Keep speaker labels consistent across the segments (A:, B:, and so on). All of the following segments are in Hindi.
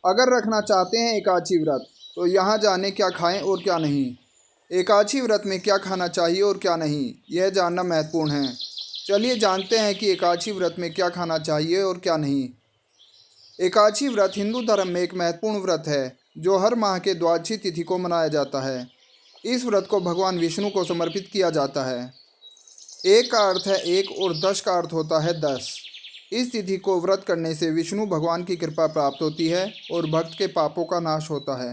A: अगर रखना चाहते हैं एकादशी व्रत तो यहाँ जानें क्या खाएं और क्या नहीं। एकादशी व्रत में क्या खाना चाहिए और क्या नहीं, यह जानना महत्वपूर्ण है। चलिए जानते हैं कि एकादशी व्रत में क्या खाना चाहिए और क्या नहीं। एकादशी व्रत हिंदू धर्म में एक महत्वपूर्ण व्रत है जो हर माह के द्वादशी तिथि को मनाया जाता है। इस व्रत को भगवान विष्णु को समर्पित किया जाता है। एक का अर्थ है एक और 10 का अर्थ होता है 10। इस तिथि को व्रत करने से विष्णु भगवान की कृपा प्राप्त होती है और भक्त के पापों का नाश होता है।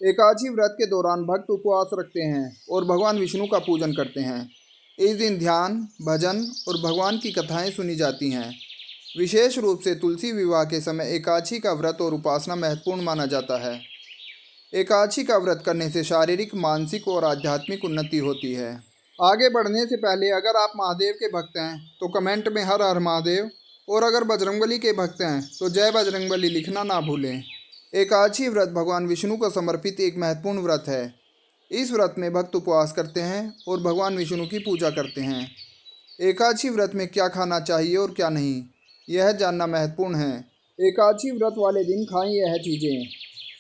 A: एकादशी व्रत के दौरान भक्त उपवास रखते हैं और भगवान विष्णु का पूजन करते हैं। इस दिन ध्यान, भजन और भगवान की कथाएं सुनी जाती हैं। विशेष रूप से तुलसी विवाह के समय एकादशी का व्रत और उपासना महत्वपूर्ण माना जाता है। एकादशी का व्रत करने से शारीरिक, मानसिक और आध्यात्मिक उन्नति होती है। आगे बढ़ने से पहले अगर आप महादेव के भक्त हैं तो कमेंट में हर हर महादेव, और अगर बजरंगबली के भक्त हैं तो जय बजरंगबली लिखना ना भूलें। एकादशी व्रत भगवान विष्णु को समर्पित एक महत्वपूर्ण व्रत है। इस व्रत में भक्त उपवास करते हैं और भगवान विष्णु की पूजा करते हैं। एकादशी व्रत में क्या खाना चाहिए और क्या नहीं, यह जानना महत्वपूर्ण है। एकादशी व्रत वाले दिन खाएं यह चीज़ें।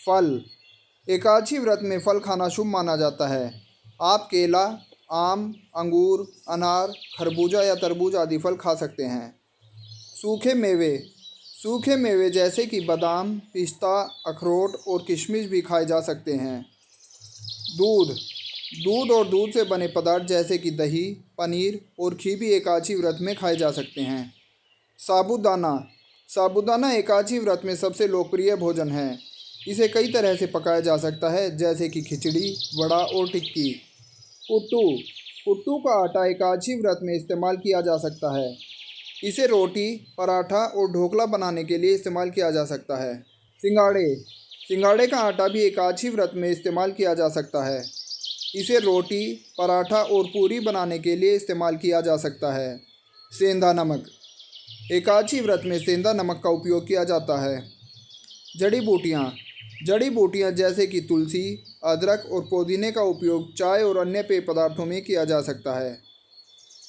A: फल। एकादशी व्रत में फल खाना शुभ माना जाता है। आप केला, आम, अंगूर, अनार, खरबूजा या तरबूज आदि फल खा सकते हैं। सूखे मेवे। सूखे मेवे जैसे कि बादाम, पिस्ता, अखरोट और किशमिश भी खाए जा सकते हैं। दूध। दूध और दूध से बने पदार्थ जैसे कि दही, पनीर और घी भी एकादशी व्रत में खाए जा सकते हैं। साबूदाना। साबूदाना एकादशी व्रत में सबसे लोकप्रिय भोजन है। इसे कई तरह से पकाया जा सकता है जैसे कि खिचड़ी, वड़ा और टिक्की। पुट्टू। पुट्टू का आटा एकादशी व्रत में इस्तेमाल किया जा सकता है। इसे रोटी, पराठा और ढोकला बनाने के लिए इस्तेमाल किया जा सकता है। सिंगाड़े। सिंगाड़े का आटा भी एकादशी व्रत में इस्तेमाल किया जा सकता है। इसे रोटी, पराठा और पूरी बनाने के लिए इस्तेमाल किया जा सकता है। सेंधा नमक। एकादशी व्रत में सेंधा नमक का उपयोग किया जाता है। जड़ी बूटियाँ। जड़ी बूटियाँ जैसे कि तुलसी, अदरक और पुदीने का उपयोग चाय और अन्य पेय पदार्थों में किया जा सकता है।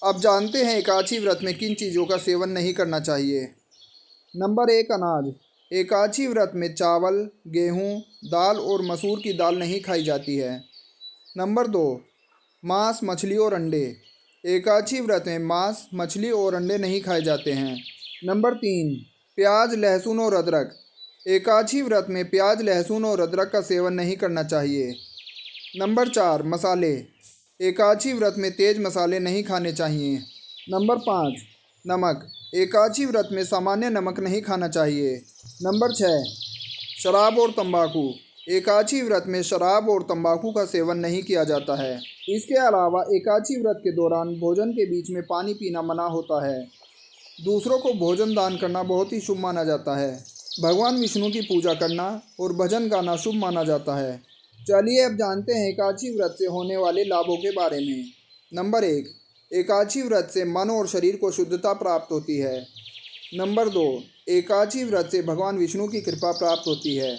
A: अब जानते हैं एकादशी व्रत में किन चीज़ों का सेवन नहीं करना चाहिए। नंबर 1, अनाज। एकादशी व्रत में चावल, गेहूँ, दाल और मसूर की दाल नहीं खाई जाती है। नंबर 2, मांस, मछली और अंडे। एकादशी व्रत में मांस, मछली और अंडे नहीं खाए जाते हैं। नंबर 3, प्याज, लहसुन और अदरक। एकादशी व्रत में प्याज, लहसुन और अदरक का सेवन नहीं करना चाहिए। नंबर 4, मसाले। एकादशी व्रत में तेज मसाले नहीं खाने चाहिए। नंबर 5, नमक। एकादशी व्रत में सामान्य नमक नहीं खाना चाहिए। नंबर 6, शराब और तंबाकू। एकादशी व्रत में शराब और तंबाकू का सेवन नहीं किया जाता है। इसके अलावा एकादशी व्रत के दौरान भोजन के बीच में पानी पीना मना होता है। दूसरों को भोजन दान करना बहुत ही शुभ माना जाता है। भगवान विष्णु की पूजा करना और भजन गाना शुभ माना जाता है। चलिए अब जानते हैं एकादशी व्रत से होने वाले लाभों के बारे में। नंबर 1, एकादशी व्रत से मन और शरीर को शुद्धता प्राप्त होती है। नंबर 2, एकादशी व्रत से भगवान विष्णु की कृपा प्राप्त होती है।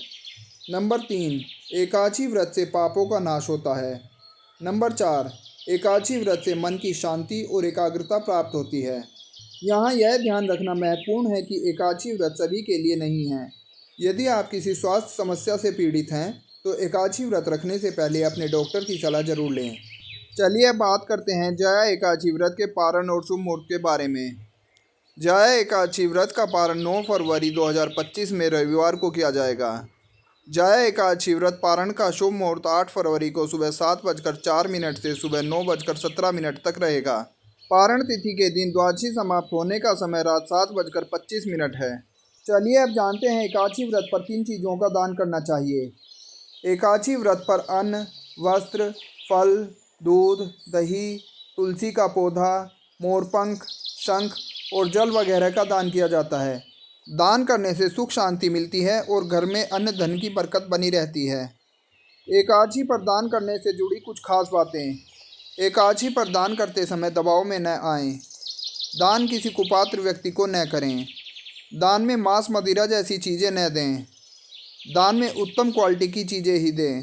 A: नंबर 3, एकादशी व्रत से पापों का नाश होता है। नंबर 4, एकादशी व्रत से मन की शांति और एकाग्रता प्राप्त होती है। यहाँ यह ध्यान रखना महत्वपूर्ण है कि एकादशी व्रत सभी के लिए नहीं है। यदि आप किसी स्वास्थ्य समस्या से पीड़ित हैं तो एकादशी व्रत रखने से पहले अपने डॉक्टर की सलाह जरूर लें। चलिए अब बात करते हैं जया एकादशी व्रत के पारण और शुभ मुहूर्त के बारे में। जया एकादशी व्रत का पारण 9 फरवरी 2025 में रविवार को किया जाएगा। जया एकादशी व्रत पारण का शुभ मुहूर्त 8 फरवरी को सुबह 7:04 से सुबह 9:17 तक रहेगा। पारण तिथि के दिन द्वादशी समाप्त होने का समय रात 7:25 है। चलिए अब जानते हैं एकादशी व्रत पर किन चीज़ों का दान करना चाहिए। एकादशी व्रत पर अन्न, वस्त्र, फल, दूध, दही, तुलसी का पौधा, मोरपंख, शंख और जल वगैरह का दान किया जाता है। दान करने से सुख शांति मिलती है और घर में अन्न धन की बरकत बनी रहती है। एकादशी पर दान करने से जुड़ी कुछ खास बातें। एकादशी पर दान करते समय दबाव में न आएं। दान किसी कुपात्र व्यक्ति को न करें। दान में मांस, मदिरा जैसी चीज़ें न दें। दान में उत्तम क्वालिटी की चीज़ें ही दें।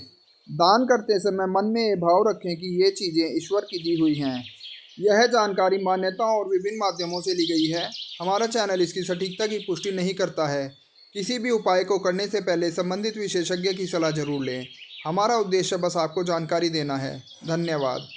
A: दान करते समय मन में ये भाव रखें कि ये चीज़ें ईश्वर की दी हुई हैं। यह जानकारी मान्यताओं और विभिन्न माध्यमों से ली गई है। हमारा चैनल इसकी सटीकता की पुष्टि नहीं करता है। किसी भी उपाय को करने से पहले संबंधित विशेषज्ञ की सलाह जरूर लें। हमारा उद्देश्य बस आपको जानकारी देना है। धन्यवाद।